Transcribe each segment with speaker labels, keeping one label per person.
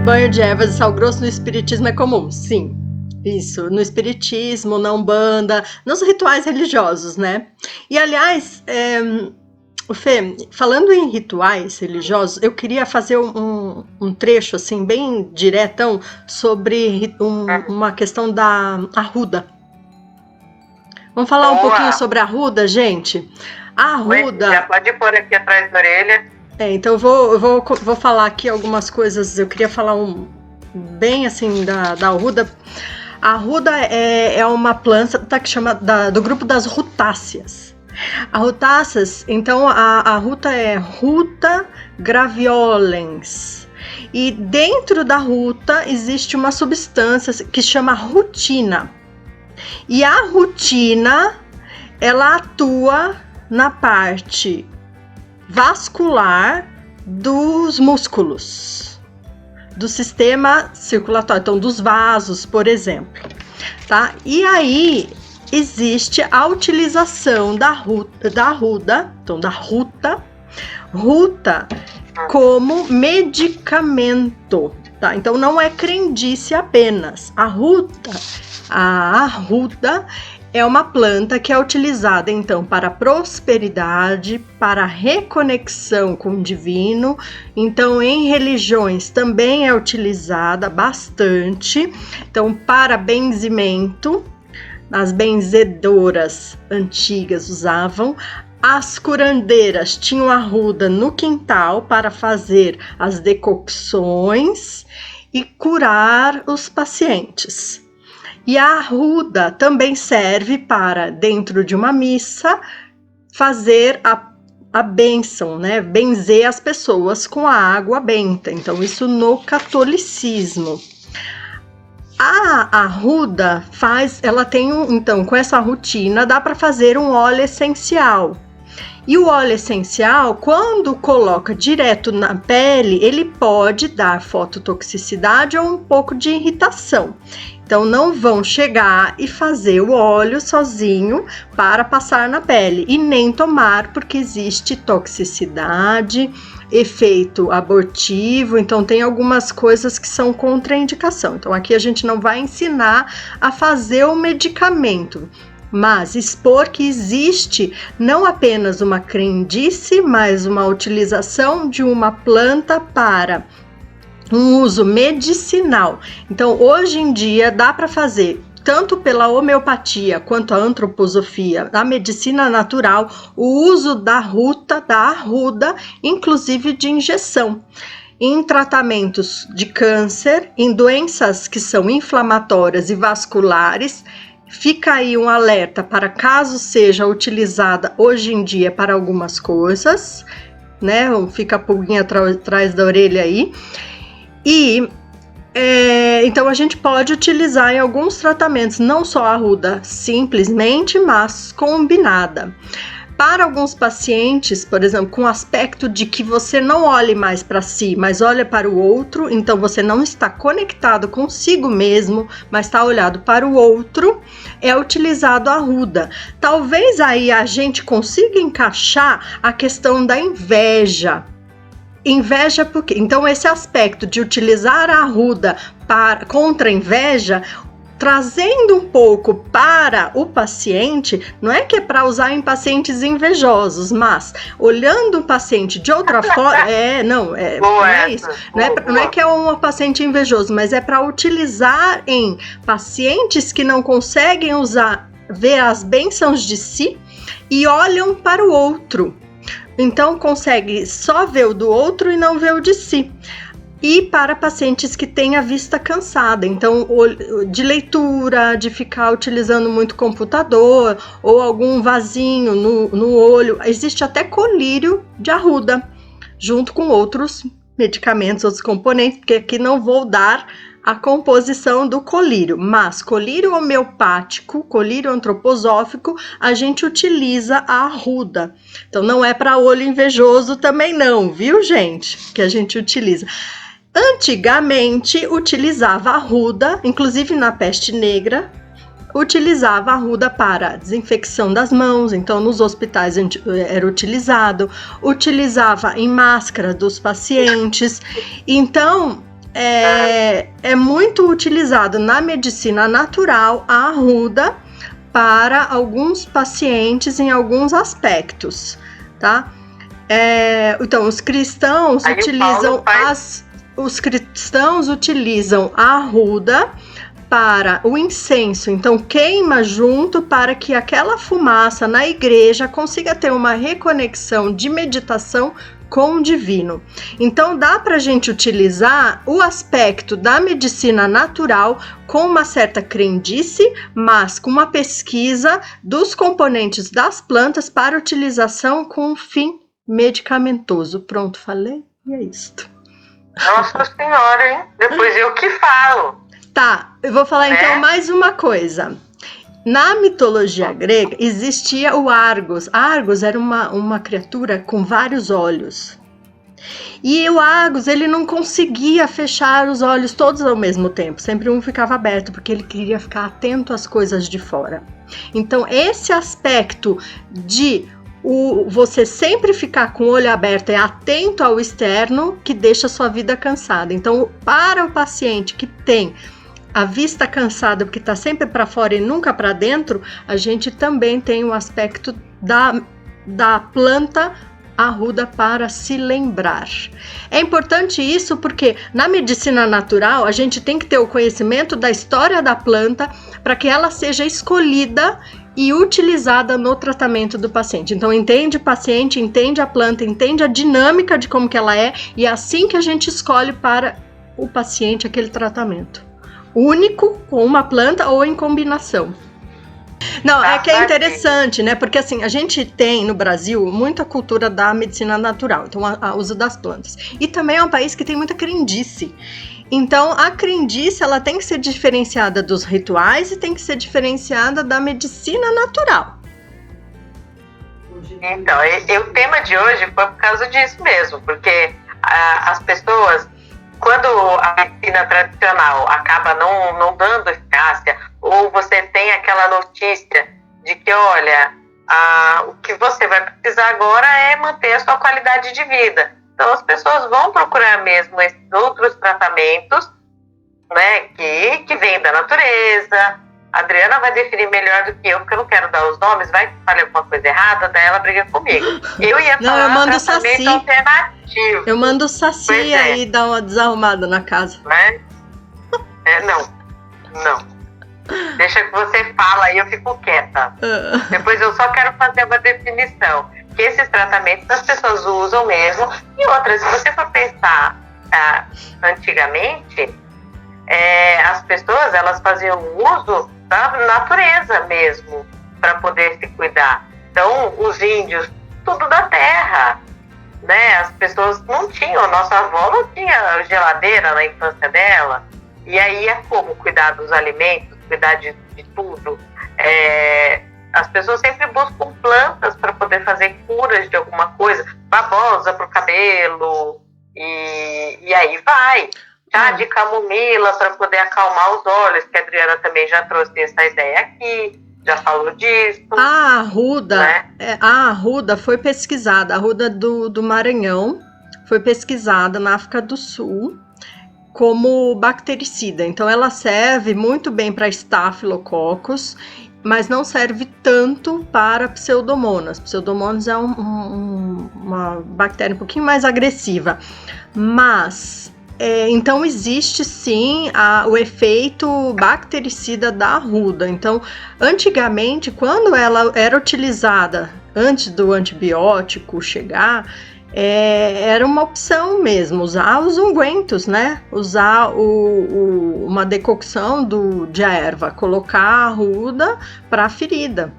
Speaker 1: Banho de ervas e sal grosso no espiritismo é comum, sim. Isso, no espiritismo, na Umbanda, nos rituais religiosos, né? E, aliás, Fê, falando em rituais religiosos, eu queria fazer um trecho, assim, bem diretão sobre uma questão da arruda. Vamos falar um pouquinho sobre a arruda, gente? A arruda...
Speaker 2: Já pode pôr aqui atrás da orelha.
Speaker 1: Então eu vou falar aqui algumas coisas. Eu queria falar bem assim da arruda. A arruda é uma planta que chama do grupo das rutáceas. A rutáceas, então a ruta é Ruta graveolens. E dentro da ruta existe uma substância que chama rutina. E a rutina, ela atua na parte vascular dos músculos, do sistema circulatório, então dos vasos, por exemplo, tá? E aí existe a utilização da ruta como medicamento, tá? Então não é crendice apenas. A arruda é uma planta que é utilizada, então, para prosperidade, para reconexão com o divino. Então, em religiões também é utilizada bastante. Então, para benzimento, as benzedoras antigas usavam. As curandeiras tinham arruda no quintal para fazer as decocções e curar os pacientes. E a arruda também serve para, dentro de uma missa, fazer a bênção, né? Benzer as pessoas com a água benta. Então, isso no catolicismo. A arruda ela tem então, com essa rutina, dá para fazer um óleo essencial. E o óleo essencial, quando coloca direto na pele, ele pode dar fototoxicidade ou um pouco de irritação. Então, não vão chegar e fazer o óleo sozinho para passar na pele e nem tomar, porque existe toxicidade, efeito abortivo, então tem algumas coisas que são contraindicação. Então, aqui a gente não vai ensinar a fazer o medicamento, mas expor que existe não apenas uma crendice, mas uma utilização de uma planta para um uso medicinal. Então, hoje em dia, dá para fazer, tanto pela homeopatia quanto a antroposofia, a medicina natural, o uso da arruda, inclusive de injeção, em tratamentos de câncer, em doenças que são inflamatórias e vasculares. Fica aí um alerta para caso seja utilizada hoje em dia para algumas coisas, né? Fica a pulguinha atrás da orelha aí. E então a gente pode utilizar em alguns tratamentos, não só a arruda simplesmente, mas combinada. Para alguns pacientes, por exemplo, com o aspecto de que você não olhe mais para si, mas olha para o outro, então você não está conectado consigo mesmo, mas está olhado para o outro, é utilizado a arruda. Talvez aí a gente consiga encaixar a questão da inveja. Inveja porque, então, esse aspecto de utilizar a arruda contra a inveja, trazendo um pouco para o paciente, não é que é para usar em pacientes invejosos, mas olhando o paciente de outra forma, não é isso, não é que é um paciente invejoso, mas é para utilizar em pacientes que não conseguem ver as bênçãos de si e olham para o outro. Então, consegue só ver o do outro e não ver o de si. E para pacientes que têm a vista cansada, então, de leitura, de ficar utilizando muito computador, ou algum vasinho no olho, existe até colírio de arruda, junto com outros medicamentos, outros componentes, porque aqui não vou dar a composição do colírio, mas colírio homeopático, colírio antroposófico, a gente utiliza a arruda. Então, não é para olho invejoso também não, viu, gente? Que a gente utiliza. Antigamente, utilizava a arruda, inclusive na peste negra, utilizava a arruda para desinfecção das mãos, então nos hospitais era utilizava em máscara dos pacientes. Então, é muito utilizado na medicina natural a arruda para alguns pacientes em alguns aspectos, tá? Então, os cristãos utilizam a arruda para o incenso, então queima junto para que aquela fumaça na igreja consiga ter uma reconexão de meditação com o divino. Então dá para a gente utilizar o aspecto da medicina natural com uma certa crendice, mas com uma pesquisa dos componentes das plantas para utilização com fim medicamentoso. Pronto, falei? E é isto.
Speaker 2: Nossa Senhora, hein? Depois eu que falo.
Speaker 1: Tá, eu vou falar então mais uma coisa. Na mitologia grega existia o Argos. Argos era uma criatura com vários olhos. E o Argos, ele não conseguia fechar os olhos todos ao mesmo tempo. Sempre um ficava aberto, porque ele queria ficar atento às coisas de fora. Então, esse aspecto de você sempre ficar com o olho aberto e atento ao externo, que deixa a sua vida cansada. Então, para o paciente que tem a vista cansada, porque está sempre para fora e nunca para dentro, a gente também tem um aspecto da planta arruda para se lembrar. É importante isso porque na medicina natural a gente tem que ter o conhecimento da história da planta para que ela seja escolhida e utilizada no tratamento do paciente. Então entende o paciente, entende a planta, entende a dinâmica de como que ela é, e é assim que a gente escolhe para o paciente aquele tratamento. Único com uma planta ou em combinação. Não, é que é interessante, né? Porque assim, a gente tem no Brasil muita cultura da medicina natural, então o uso das plantas. E também é um país que tem muita crendice. Então, a crendice, ela tem que ser diferenciada dos rituais e tem que ser diferenciada da medicina natural.
Speaker 2: Então, o tema de hoje foi por causa disso mesmo, porque as pessoas, quando a medicina tradicional acaba não dando eficácia, ou você tem aquela notícia de que, olha, o que você vai precisar agora é manter a sua qualidade de vida. Então, as pessoas vão procurar mesmo esses outros tratamentos, né, que vêm da natureza. A Adriana vai definir melhor do que eu, porque eu não quero dar os nomes, vai que falei alguma coisa errada, daí ela briga comigo. Eu ia falar tratamento alternativo.
Speaker 1: Eu mando o Saci aí dar uma desarrumada na casa.
Speaker 2: Né? Não. Deixa que você fala aí, eu fico quieta. Depois eu só quero fazer uma definição. Que esses tratamentos as pessoas usam mesmo. E outras, se você for pensar antigamente, as pessoas elas faziam uso da natureza mesmo para poder se cuidar. Então, os índios, tudo da terra, né? As pessoas não tinham, nossa avó não tinha geladeira na infância dela. E aí é como cuidar dos alimentos, cuidar de tudo. As pessoas sempre buscam plantas para poder fazer curas de alguma coisa, babosa para o cabelo, e aí vai. Chá de camomila para poder acalmar os olhos, que a Adriana também já trouxe essa ideia aqui, já falou disso.
Speaker 1: A arruda, né? A arruda foi pesquisada, a arruda do Maranhão foi pesquisada na África do Sul como bactericida. Então ela serve muito bem para Staphylococcus, mas não serve tanto para Pseudomonas. Pseudomonas é uma bactéria um pouquinho mais agressiva. Mas, então existe sim o efeito bactericida da arruda. Então, antigamente, quando ela era utilizada antes do antibiótico chegar, era uma opção mesmo, usar os ungüentos, né? Usar uma decocção de erva, colocar a arruda para a ferida.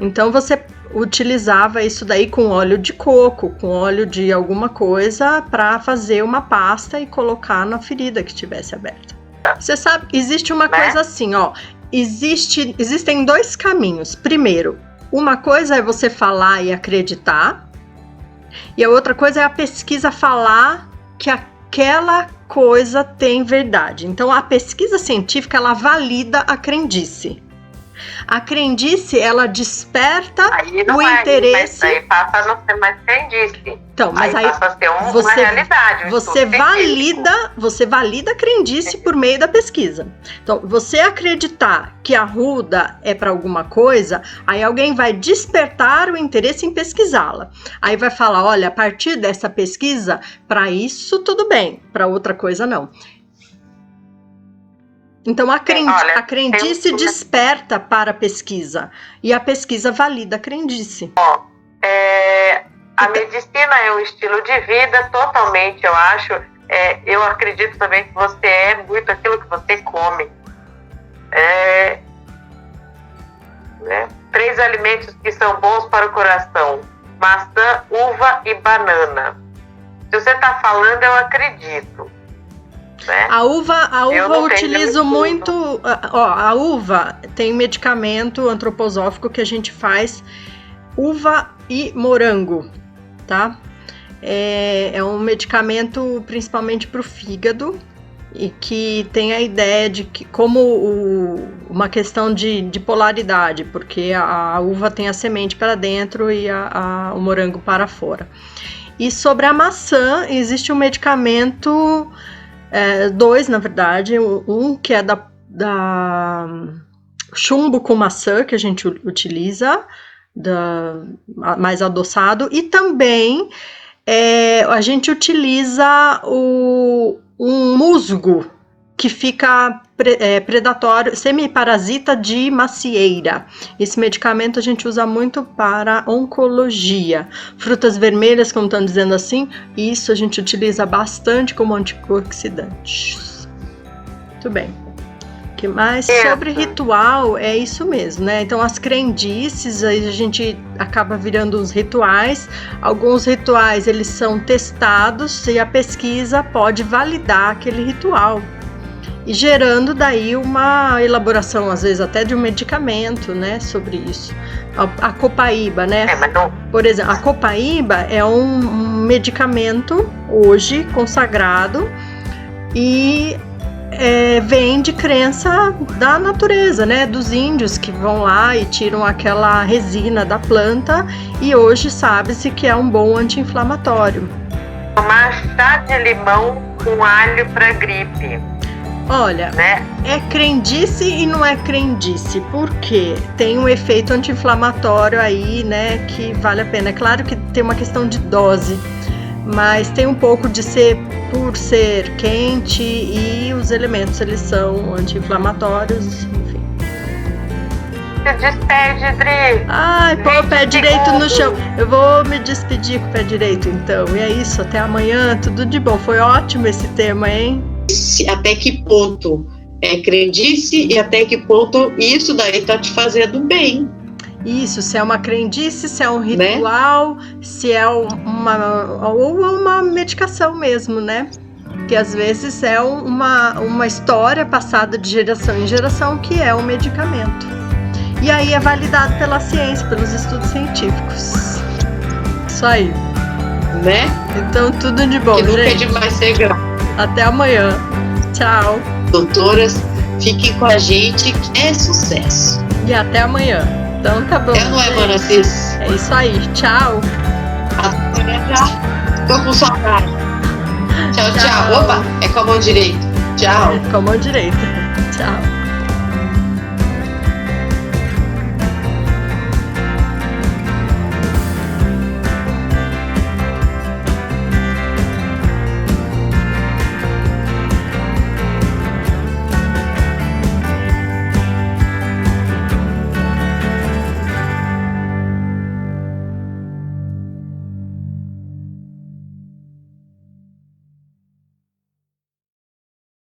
Speaker 1: Então você utilizava isso daí com óleo de coco, com óleo de alguma coisa para fazer uma pasta e colocar na ferida que estivesse aberta. Você sabe, existe uma coisa assim, ó. Existem dois caminhos. Primeiro, uma coisa é você falar e acreditar. E a outra coisa é a pesquisa falar que aquela coisa tem verdade. Então, a pesquisa científica, ela valida a crendice. A crendice, ela desperta
Speaker 2: Aí não
Speaker 1: o
Speaker 2: é,
Speaker 1: interesse.
Speaker 2: mas aí passa a não ser mais crendice.
Speaker 1: Então, mas aí
Speaker 2: passa a ser uma
Speaker 1: você,
Speaker 2: realidade.
Speaker 1: você valida a crendice por meio da pesquisa. Então, você acreditar que a ruda é para alguma coisa, aí alguém vai despertar o interesse em pesquisá-la. Aí vai falar, olha, a partir dessa pesquisa, para isso tudo bem, para outra coisa não. Então, a crendice desperta para a pesquisa, e a pesquisa valida a crendice.
Speaker 2: A medicina é um estilo de vida totalmente, eu acho. Eu acredito também que você é muito aquilo que você come. 3 alimentos que são bons para o coração: maçã, uva e banana. Se você está falando, eu acredito. Né?
Speaker 1: A uva eu utilizo muito. A uva tem medicamento antroposófico que a gente faz, uva e morango, tá? É um medicamento principalmente para o fígado e que tem a ideia de que, como uma questão de polaridade, porque a uva tem a semente para dentro e o morango para fora. E sobre a maçã, existe um medicamento. 2, na verdade, um que é da chumbo com maçã, que a gente utiliza, mais adoçado, e também a gente utiliza um musgo, que fica predatório, semiparasita de macieira. Esse medicamento a gente usa muito para oncologia. Frutas vermelhas, como estão dizendo assim, isso a gente utiliza bastante como antioxidantes. Muito bem. O que mais? Sobre ritual, é isso mesmo, né? Então, as crendices, aí a gente acaba virando uns rituais. Alguns rituais, eles são testados e a pesquisa pode validar aquele ritual. E gerando daí uma elaboração, às vezes até de um medicamento, né, sobre isso. A copaíba, né? Por exemplo, a copaíba é um medicamento hoje consagrado e vem de crença da natureza, né, dos índios que vão lá e tiram aquela resina da planta e hoje sabe-se que é um bom anti-inflamatório.
Speaker 2: Tomar chá de limão com alho para gripe.
Speaker 1: Olha, né? É crendice e não é crendice, porque tem um efeito anti-inflamatório aí, né, que vale a pena. É claro que tem uma questão de dose, mas tem um pouco de ser por ser quente e os elementos, eles são anti-inflamatórios, enfim.
Speaker 2: Se despede, Dri.
Speaker 1: Ai, pô, o pé direito no chão. Eu vou me despedir com o pé direito, então. E é isso, até amanhã, tudo de bom. Foi ótimo esse tema, hein?
Speaker 3: Até que ponto é crendice e até que ponto isso daí tá te fazendo bem.
Speaker 1: Isso, se é uma crendice, se é um ritual, né? Se é uma medicação mesmo, né? Que às vezes é uma história passada de geração em geração que é um medicamento. E aí é validado pela ciência, pelos estudos científicos. Isso aí.
Speaker 3: Né?
Speaker 1: Então tudo de bom,
Speaker 3: que nunca
Speaker 1: gente.
Speaker 3: É demais ser grato.
Speaker 1: Até amanhã. Tchau.
Speaker 3: Doutoras, fiquem com a gente, que é sucesso.
Speaker 1: E até amanhã. Então tá bom.
Speaker 3: Não é, Manacis?
Speaker 1: É isso aí. Tchau.
Speaker 3: Até já. Tô com saudade. Tchau, tchau. Opa, é com a mão direita. Tchau.
Speaker 1: É com a mão direita. Tchau.